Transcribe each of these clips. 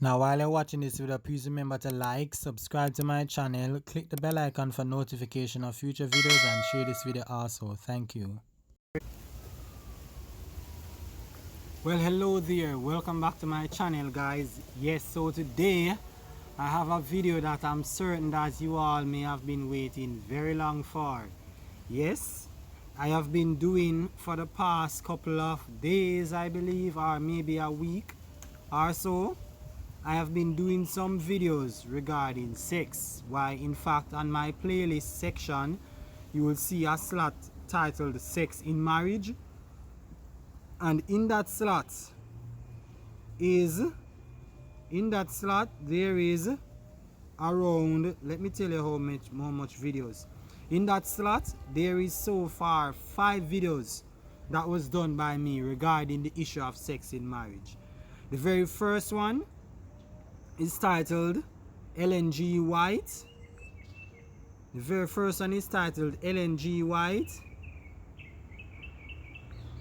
Now while you're watching this video, please remember to like, subscribe to my channel, click the bell icon for notification of future videos and share this video also. Thank you. Well, hello there, welcome back to my channel guys. Yes, so today I have a video that I'm certain that you all may have been waiting very long for. Yes, I have been doing for the past couple of days, I believe, or maybe a week or so. I have been doing some videos regarding sex. Why, in fact, on my playlist section you will see a slot titled Sex in Marriage, and in that slot there is around, let me tell you how much videos. In that slot there is so far 5 videos that was done by me regarding the issue of sex in marriage. The very first one is titled Ellen G. White. The very first one is titled Ellen G. White.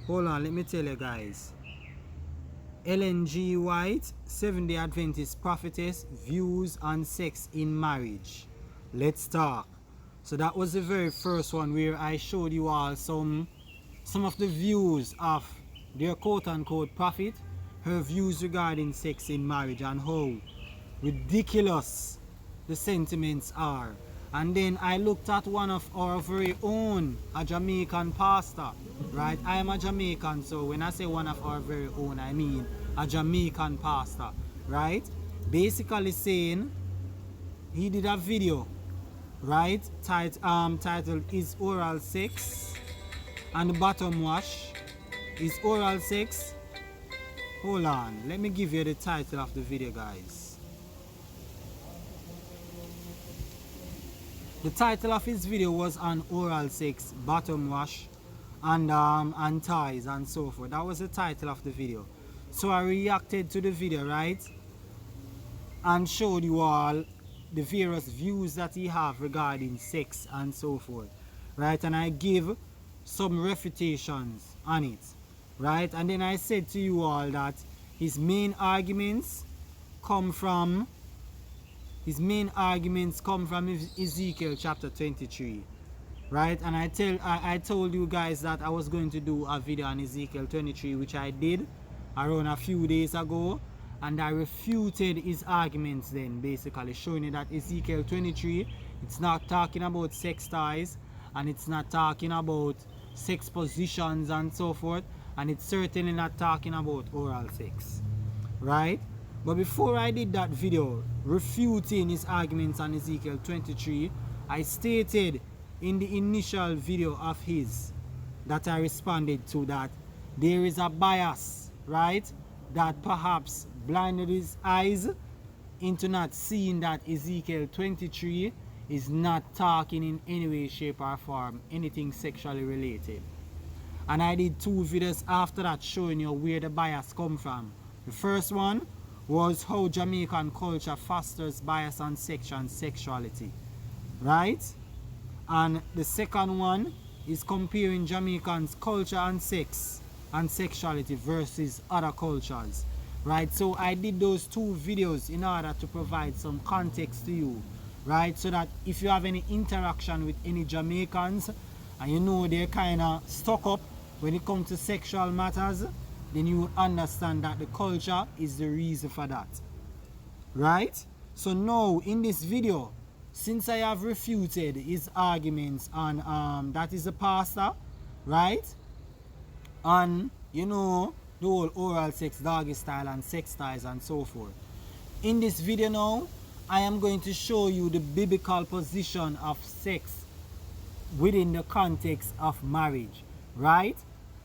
Hold on, let me tell you guys. Ellen G. White, Seventh-day Adventist Prophetess, Views on Sex in Marriage. Let's talk. So that was the very first one where I showed you all some of the views of their quote-unquote prophet, her views regarding sex in marriage and how ridiculous the sentiments are. And then I looked at one of our very own, a Jamaican pastor, right? I am a Jamaican, so when I say one of our very own, I mean a Jamaican pastor, right? Basically saying he did a video, right, titled Is Oral Sex and the Bottom Wash. Is oral sex? Hold on, let me give you the title of the video, guys. The title of his video was on oral sex, bottom wash, and ties and so forth. That was the title of the video. So I reacted to the video, right, and showed you all the various views that he have regarding sex and so forth, right, and I give some refutations on it, right, and then I said to you all that his main arguments come from Ezekiel chapter 23, right? And I told you guys that I was going to do a video on Ezekiel 23, which I did around a few days ago, and I refuted his arguments then, basically showing you that Ezekiel 23, it's not talking about sex ties, and it's not talking about sex positions and so forth, and it's certainly not talking about oral sex, right? But before I did that video refuting his arguments on Ezekiel 23, I stated in the initial video of his that I responded to that there is a bias, right, that perhaps blinded his eyes into not seeing that Ezekiel 23 is not talking in any way, shape or form anything sexually related. And I did 2 videos after that showing you where the bias come from. The first one was how Jamaican culture fosters bias on sex and sexuality, right? And the second one is comparing Jamaicans' culture and sex and sexuality versus other cultures, right? So I did those 2 videos in order to provide some context to you, right? So that if you have any interaction with any Jamaicans and you know they're kind of stuck up when it comes to sexual matters, then you will understand that the culture is the reason for that, right? So now in this video, since I have refuted his arguments on that is a pastor, right, on, you know, the whole oral sex, doggy style and sex ties and so forth, in this video now I am going to show you the biblical position of sex within the context of marriage, right?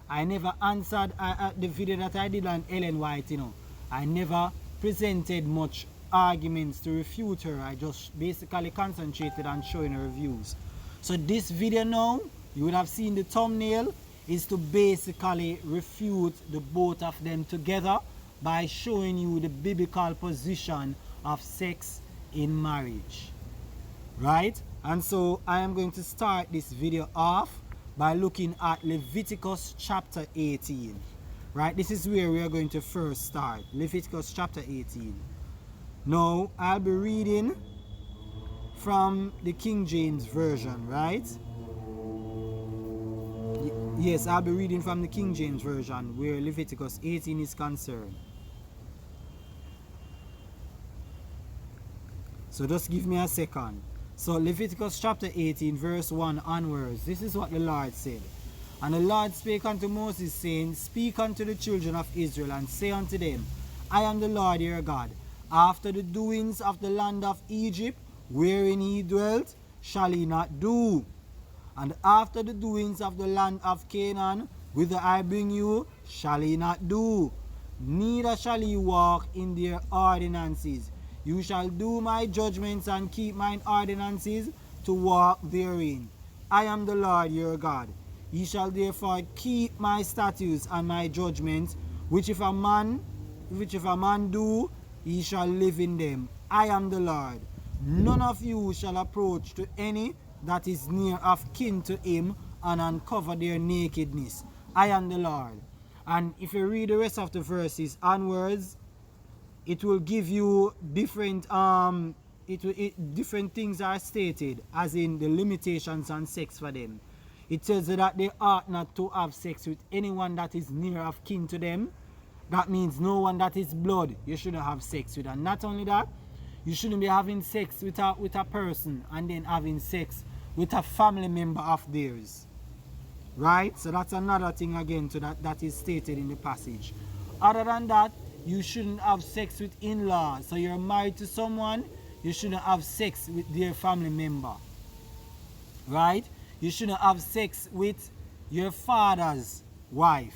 I never answered the video that I did on Ellen White, you know. I never presented much arguments to refute her. I just basically concentrated on showing her views. So this video now, you would have seen the thumbnail, is to basically refute the both of them together by showing you the biblical position of sex in marriage, right? And so I am going to start this video off by looking at Leviticus chapter 18, right? This is where we are going to first start. Leviticus chapter 18. Now, I'll be reading from the King James Version, right? Yes, I'll be reading from the King James Version where Leviticus 18 is concerned. So just give me a second. So Leviticus chapter 18 verse 1 onwards. This is what the Lord said. And the Lord spake unto Moses, saying, Speak unto the children of Israel, and say unto them, I am the Lord your God. After the doings of the land of Egypt, wherein ye dwelt, shall ye not do. And after the doings of the land of Canaan, whither I bring you, shall ye not do. Neither shall ye walk in their ordinances. You shall do my judgments and keep mine ordinances to walk therein. I am the Lord your God. Ye shall therefore keep my statutes and my judgments, which if a man do, ye shall live in them. I am the Lord. None of you shall approach to any that is near of kin to him and uncover their nakedness. I am the Lord. And if you read the rest of the verses onwards, it will give you different different things are stated, as in the limitations on sex for them. It says that they ought not to have sex with anyone that is near of kin to them. That means no one that is blood you shouldn't have sex with. And not only that, you shouldn't be having sex with a person and then having sex with a family member of theirs. Right? So that's another thing again to that is stated in the passage. Other than that, you shouldn't have sex with in-laws. So you're married to someone, you shouldn't have sex with their family member. Right? You shouldn't have sex with your father's wife.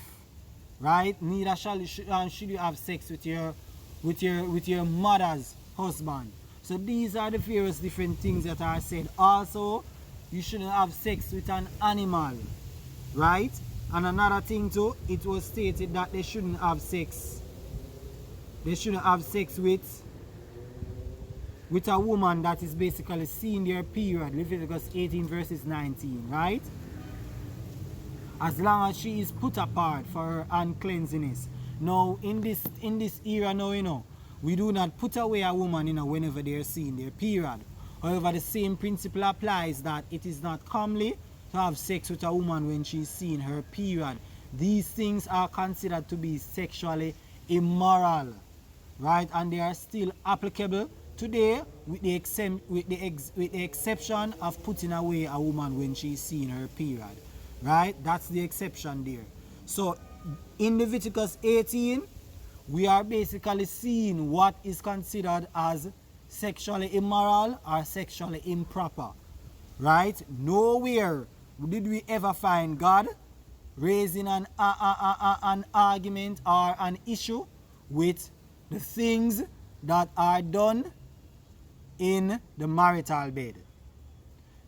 Right? Neither should you have sex with your mother's husband. So these are the various different things that are said. Also, you shouldn't have sex with an animal. Right? And another thing too, it was stated that they shouldn't have sex. They shouldn't have sex with a woman that is basically seeing their period. Leviticus 18 verses 19, right? As long as she is put apart for her uncleanliness. Now, in this era now, we do not put away a woman, whenever they are seeing their period. However, the same principle applies that it is not comely to have sex with a woman when she's seeing her period. These things are considered to be sexually immoral, right? And they are still applicable today, with the exception of putting away a woman when she's seeing her period, right? That's the exception there. So in Leviticus 18, we are basically seeing what is considered as sexually immoral or sexually improper, right? Nowhere did we ever find God raising an argument or an issue with the things that are done in the marital bed.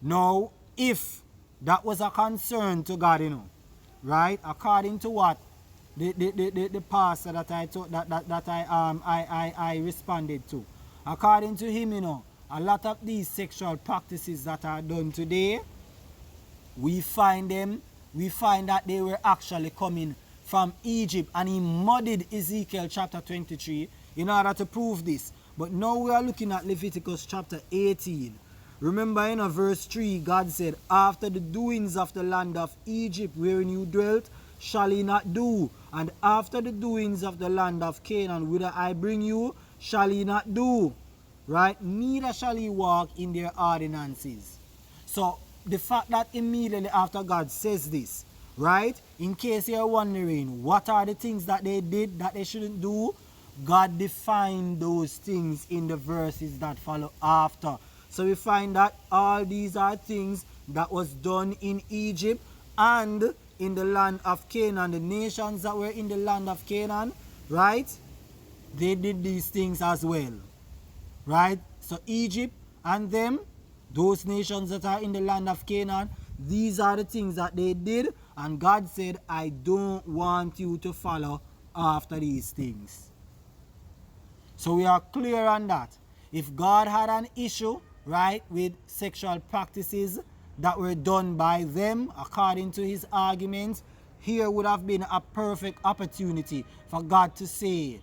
Now, if that was a concern to God, right? According to what the pastor that I responded to, according to him, a lot of these sexual practices that are done today, we find that they were actually coming from Egypt, and he muddied Ezekiel chapter 23 in order to prove this. But now we are looking at Leviticus chapter 18. Remember in verse 3, God said, After the doings of the land of Egypt wherein you dwelt, shall ye not do, and after the doings of the land of Canaan whither I bring you, shall ye not do. Right? Neither shall ye walk in their ordinances. So the fact that immediately after God says this, right? In case you're wondering, what are the things that they did that they shouldn't do? God defined those things in the verses that follow after. So we find that all these are things that was done in Egypt and in the land of Canaan. The nations that were in the land of Canaan, right? They did these things as well. Right? So Egypt and them, those nations that are in the land of Canaan, these are the things that they did. And God said, I don't want you to follow after these things. So we are clear on that. If God had an issue, right, with sexual practices that were done by them, according to his arguments, here would have been a perfect opportunity for God to say,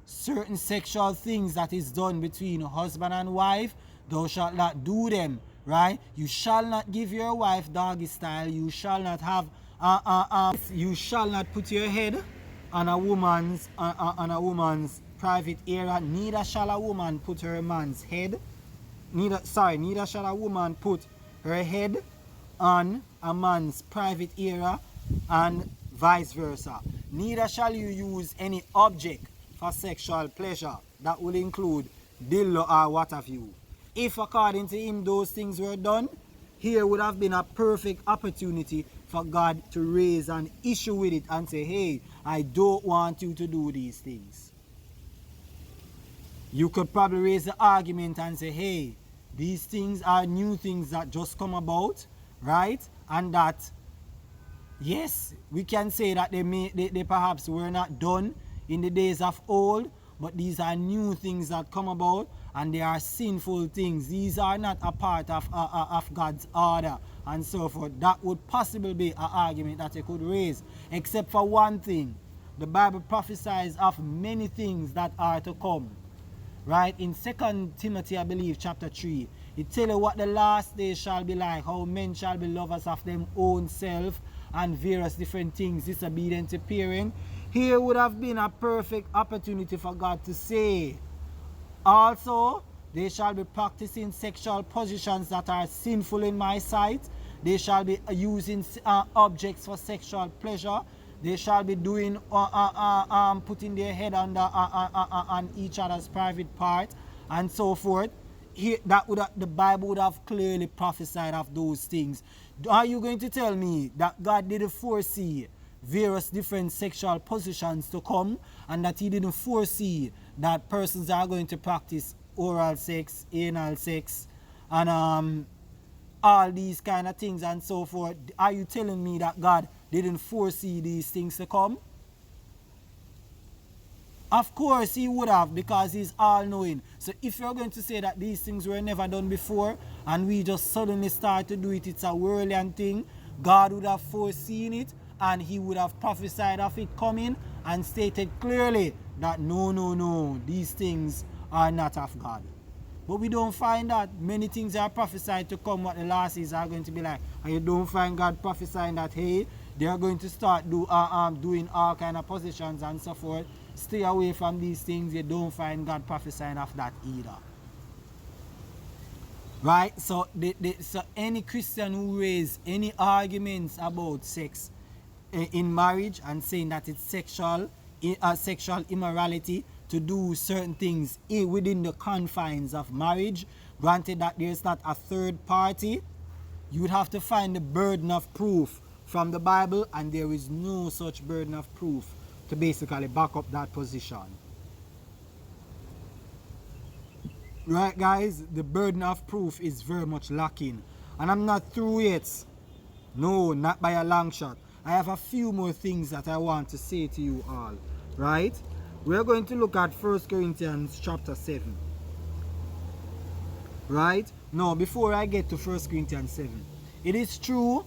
certain sexual things that is done between husband and wife, thou shalt not do them, right? You shall not give your wife doggy style. You shall not have you shall not put your head on a woman's private area. Neither shall a woman put her man's head. Neither shall a woman put her head on a man's private area, and vice versa. Neither shall you use any object for sexual pleasure. That will include dildo or what have you. If according to him those things were done, here would have been a perfect opportunity for God to raise an issue with it and say, hey, I don't want you to do these things. You could probably raise the argument and say, hey, these things are new things that just come about, right? And that, yes, we can say that they perhaps were not done in the days of old, but these are new things that come about, and they are sinful things. These are not a part of God's order and so forth. That would possibly be an argument that you could raise, except for one thing. The Bible prophesies of many things that are to come. Right? In 2 Timothy, I believe, chapter 3, it tells you what the last days shall be like, how men shall be lovers of them own self and various different things, disobedient to parents. Here would have been a perfect opportunity for God to say, also, they shall be practicing sexual positions that are sinful in my sight. They shall be using objects for sexual pleasure. They shall be doing putting their head on each other's private part and so forth. Here, the Bible would have clearly prophesied of those things. Are you going to tell me that God didn't foresee various different sexual positions to come, and that he didn't foresee that persons are going to practice oral sex, anal sex, and all these kind of things and so forth? Are you telling me that God didn't foresee these things to come? Of course he would have, because he's all-knowing. So if you're going to say that these things were never done before and we just suddenly start to do it, it's a whirlwind thing, God would have foreseen it, and he would have prophesied of it coming and stated clearly that no, these things are not of God. But we don't find that. Many things are prophesied to come, what the last is are going to be like. And you don't find God prophesying that, hey, they are going to start doing all kind of positions and so forth. Stay away from these things. You don't find God prophesying of that either. Right? So, so any Christian who raises any arguments about sex in marriage and saying that it's sexual immorality to do certain things within the confines of marriage, granted that there's not a third party, you would have to find the burden of proof from the Bible, and there is no such burden of proof to basically back up that position. Right, guys? The burden of proof is very much lacking. And I'm not through yet. No, not by a long shot. I have a few more things that I want to say to you all. Right? We're going to look at 1 Corinthians chapter 7. Right? Now, before I get to 1 Corinthians 7, it is true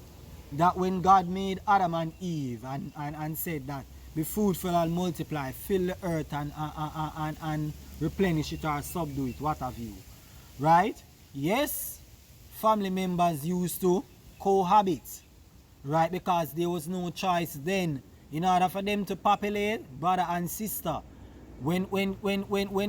that when God made Adam and Eve and said that be fruitful and multiply, fill the earth and replenish it or subdue it, what have you. Right? Yes, family members used to cohabit. Right? Because there was no choice then. In order for them to populate, brother and sister, when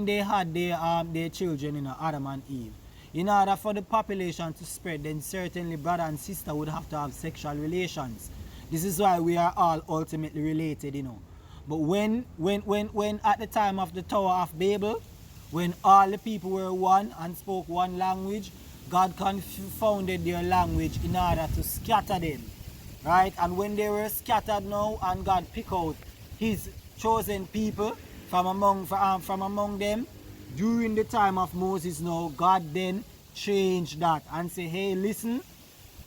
they had their children, Adam and Eve, in order for the population to spread, then certainly brother and sister would have to have sexual relations. This is why we are all ultimately related, But when at the time of the Tower of Babel, when all the people were one and spoke one language, God confounded their language in order to scatter them. Right? And when they were scattered now, and God picked out his chosen people from among them, during the time of Moses now, God then changed that and say, hey, listen,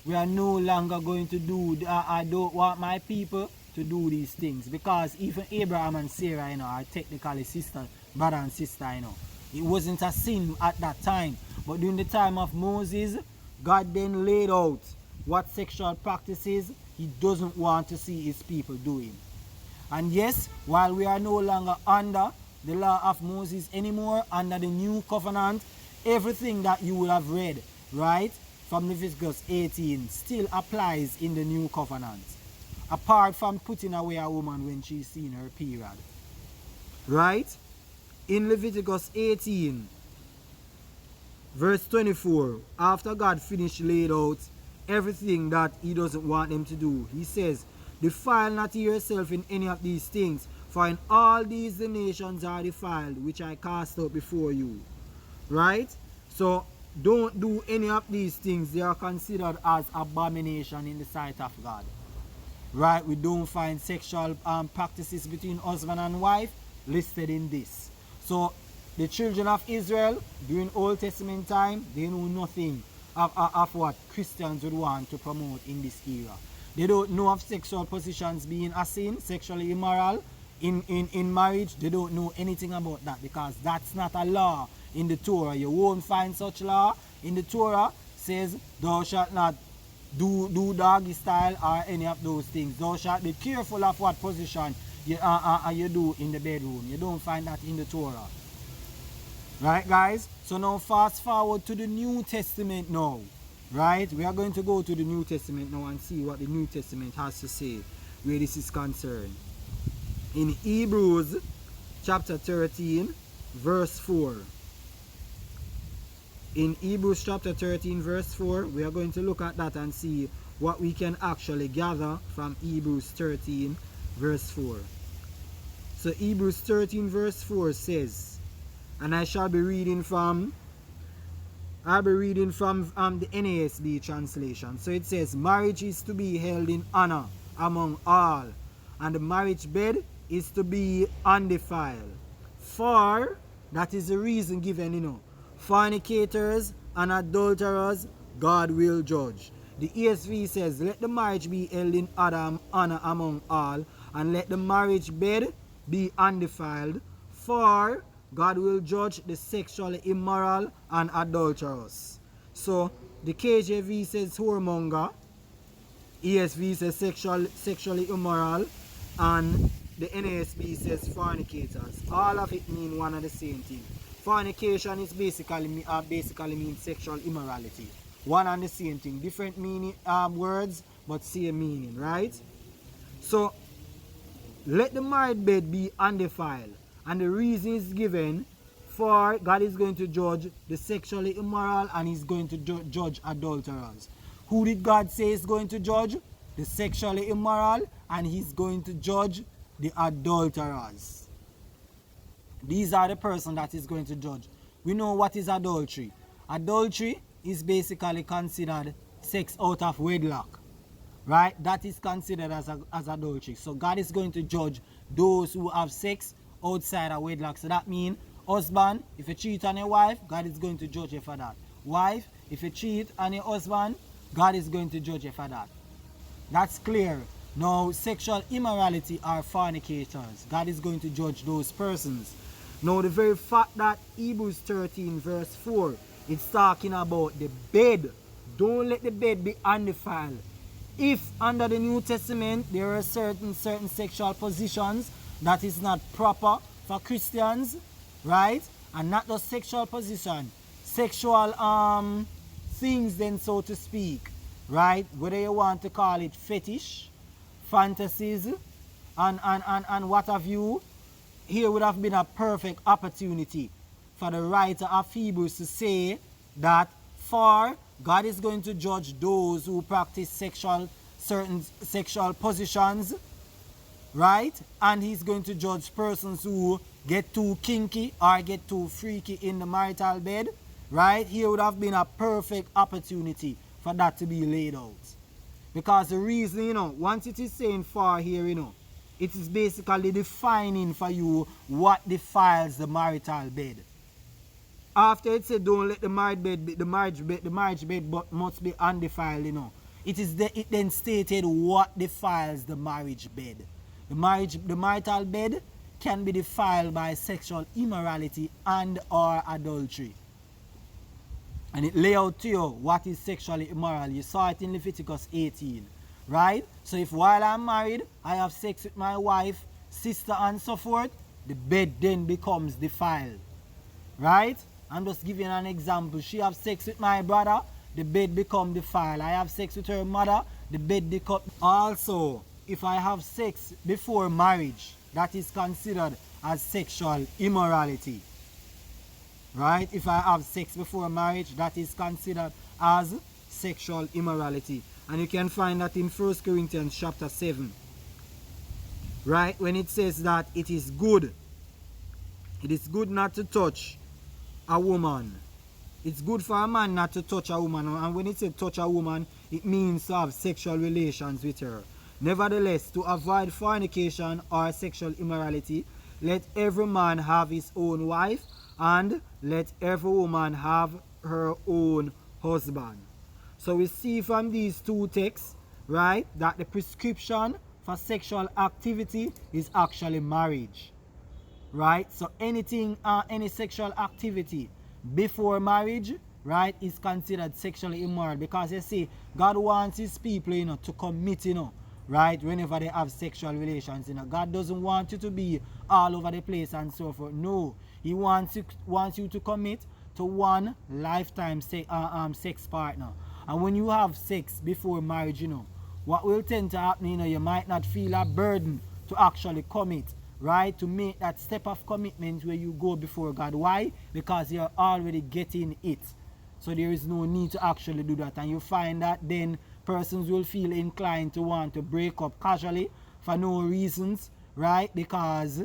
we are no longer going to do, I don't want my people to do these things. Because even Abraham and Sarah, are technically brother and sister, It wasn't a sin at that time. But during the time of Moses, God then laid out what sexual practices he doesn't want to see his people doing. And yes, while we are no longer under the law of Moses anymore under the new covenant. Everything that you will have read, right, from Leviticus 18 still applies in the new covenant. Apart from putting away a woman when she's seen her period. Right? In Leviticus 18, verse 24, after God finished laid out everything that he doesn't want them to do, he says, defile not yourself in any of these things, for in all these the nations are defiled, which I cast out before you. Right? So, don't do any of these things. They are considered as abomination in the sight of God. Right? We don't find sexual practices between husband and wife listed in this. So, the children of Israel during Old Testament time, they know nothing of what Christians would want to promote in this era. They don't know of sexual positions being a sin, sexually immoral in marriage. They don't know anything about that because that's not a law in the Torah. You won't find such law in the Torah. Says thou shalt not do doggy style or any of those things. Thou shalt be careful of what position you do in the bedroom. You don't find that in the Torah. Right, guys? So now fast forward to the New Testament now. Right? We are going to go to the New Testament now and see what the New Testament has to say where this is concerned. In Hebrews chapter 13, verse 4. In Hebrews chapter 13, verse 4, we are going to look at that and see what we can actually gather from Hebrews 13, verse 4. So Hebrews 13, verse 4 says, and I shall be reading from the NASB translation. So it says, marriage is to be held in honor among all, and the marriage bed is to be undefiled. For, that is the reason given, fornicators and adulterers God will judge. The ESV says, let the marriage be held in honor among all, and let the marriage bed be undefiled, for God will judge the sexually immoral and adulterous. So the KJV says whoremonger, ESV says sexually immoral, and the NASB says fornicators. All of it mean one and the same thing. Fornication is basically means sexual immorality. One and the same thing. Different meaning words, but same meaning, right? So let the married bed be undefiled. And the reason is given for God is going to judge the sexually immoral and he's going to judge adulterers. Who did God say is going to judge? The sexually immoral, and he's going to judge the adulterers. These are the person that is going to judge. We know what is adultery. Adultery is basically considered sex out of wedlock. Right? That is considered as adultery. So God is going to judge those who have sex outside of wedlock. So that means husband, if you cheat on your wife, God is going to judge you for that. Wife, if you cheat on your husband, God is going to judge you for that. That's clear. Now, sexual immorality are fornicators. God is going to judge those persons. Now, the very fact that Hebrews 13 verse 4, it's talking about the bed. Don't let the bed be undefiled. If under the New Testament there are certain sexual positions that is not proper for Christians, right? And not just sexual position, sexual things then, so to speak, right? Whether you want to call it fetish, fantasies, and what have you, here would have been a perfect opportunity for the writer of Hebrews to say that for God is going to judge those who practice certain sexual positions, right? And he's going to judge persons who get too kinky or get too freaky in the marital bed, right? Here would have been a perfect opportunity for that to be laid out. Because the reason, once it is saying for here, it is basically defining for you what defiles the marital bed. After it said don't let the marriage bed but must be undefiled, it then stated what defiles the marriage bed. The marital bed can be defiled by sexual immorality and or adultery. And it lay out to you what is sexually immoral. You saw it in Leviticus 18, right? So if while I'm married, I have sex with my wife, sister and so forth, the bed then becomes defiled. Right? I'm just giving an example. She have sex with my brother, the bed become defiled. I have sex with her mother, the bed become. Also, if I have sex before marriage, that is considered as sexual immorality. Right? If I have sex before marriage, that is considered as sexual immorality. And you can find that in 1 Corinthians chapter 7. Right? When it says that it is good not to touch a woman. It's good for a man not to touch a woman. And when it says touch a woman, it means to have sexual relations with her. Nevertheless, to avoid fornication or sexual immorality, let every man have his own wife, and let every woman have her own husband. So we see from these two texts, right, that the prescription for sexual activity is actually marriage. Right? So anything, any sexual activity before marriage, right, is considered sexually immoral. Because you see, God wants his people, to commit, right, whenever they have sexual relations. God doesn't want you to be all over the place and so forth. No. He wants you to commit to one lifetime sex partner. And when you have sex before marriage, what will tend to happen, you might not feel a burden to actually commit, right? To make that step of commitment where you go before God. Why? Because you're already getting it. So there is no need to actually do that. And you find that then persons will feel inclined to want to break up casually for no reasons, right? Because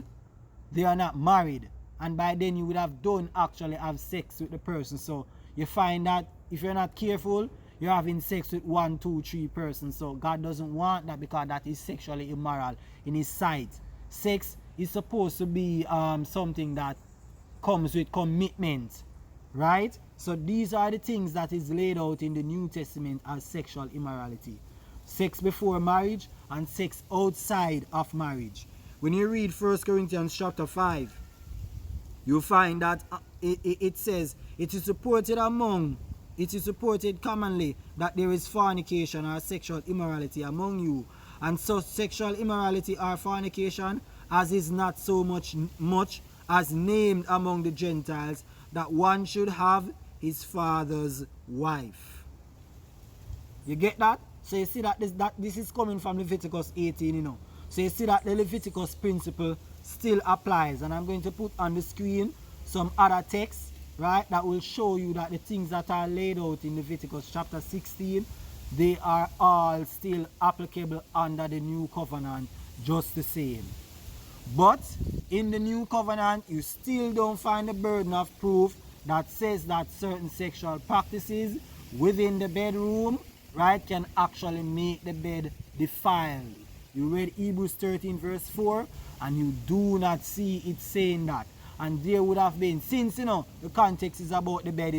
they are not married. And by then you would have actually have sex with the person. So you find that if you're not careful, you're having sex with 1, 2, 3 persons. So God doesn't want that, because that is sexually immoral in his sight. Sex is supposed to be something that comes with commitment, right? So these are the things that is laid out in the New Testament as sexual immorality. Sex before marriage and sex outside of marriage. When you read 1 Corinthians chapter 5, you find that it says, it is reported commonly that there is fornication or sexual immorality among you, and such sexual immorality or fornication as is not so much as named among the Gentiles, that one should have his father's wife. You get that? So you see that this is coming from Leviticus 18, So you see that the Leviticus principle still applies. And I'm going to put on the screen some other texts, right, that will show you that the things that are laid out in Leviticus chapter 16, they are all still applicable under the new covenant just the same. But in the new covenant, you still don't find the burden of proof that says that certain sexual practices within the bedroom, right, can actually make the bed defiled. You read Hebrews 13 verse 4, and you do not see it saying that. And there would have been, since the context is about the bed,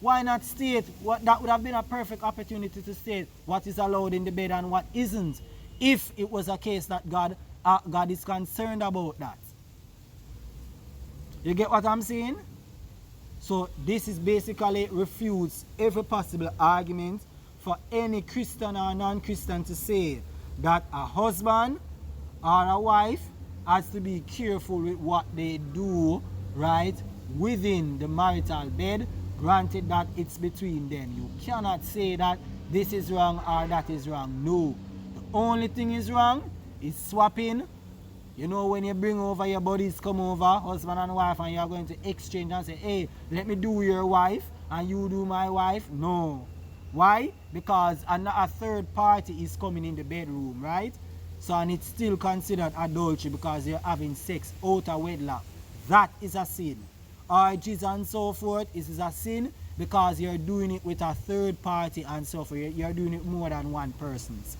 why not state what? That would have been a perfect opportunity to state what is allowed in the bed and what isn't, if it was a case that God is concerned about that. You get what I'm saying? So this is basically refutes every possible argument for any Christian or non-Christian to say that a husband or a wife has to be careful with what they do, right, within the marital bed, granted that it's between them. You cannot say that this is wrong or that is wrong. No. The only thing is wrong is swapping. When you bring over your buddies, come over, husband and wife, and you are going to exchange and say, hey, let me do your wife and you do my wife. No. Why? Because a third party is coming in the bedroom, right? So, and it's still considered adultery because you're having sex out of wedlock. That is a sin. Orgies and so forth is a sin because you're doing it with a third party and so forth. You're doing it more than one person's.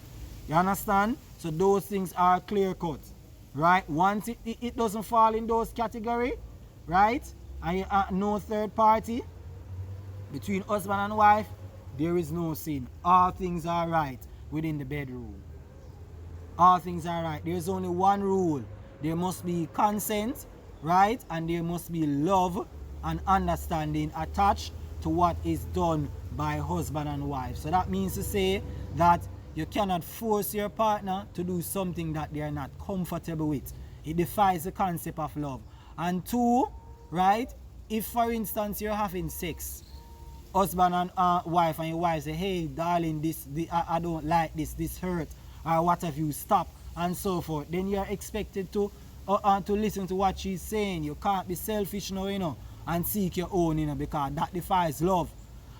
You understand? So those things are clear cut. Right? Once it doesn't fall in those categories, right? And you no third party between husband and wife, there is no sin. All things are right within the bedroom. All things are right. There's only one rule. There must be consent, right? And there must be love and understanding attached to what is done by husband and wife. So that means to say that you cannot force your partner to do something that they are not comfortable with. It defies the concept of love. And two, right, if for instance you're having sex, husband and wife, and your wife say, hey darling, I don't like this hurt, or what have you, stop, and so forth, then you're expected to listen to what she's saying. You can't be selfish now, you know, and seek your own, you know, because that defies love.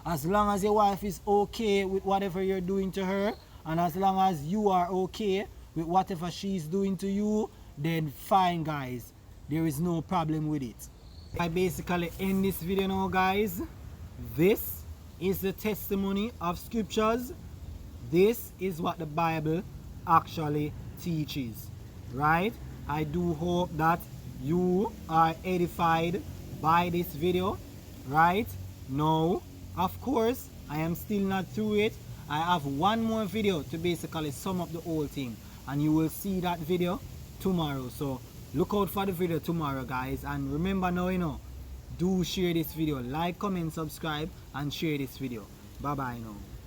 As long as your wife is okay with whatever you're doing to her, and as long as you are okay with whatever she's doing to you, then fine, guys, there is no problem with it. I basically end this video now, guys. This is the testimony of scriptures. This is what the Bible actually teaches, right? I do hope that you are edified by this video, right? Now, of course, I am still not through it. I have one more video to basically sum up the whole thing, and you will see that video tomorrow. So look out for the video tomorrow, guys. And remember now, you know, do share this video. Like, comment, subscribe, and share this video. Bye bye now.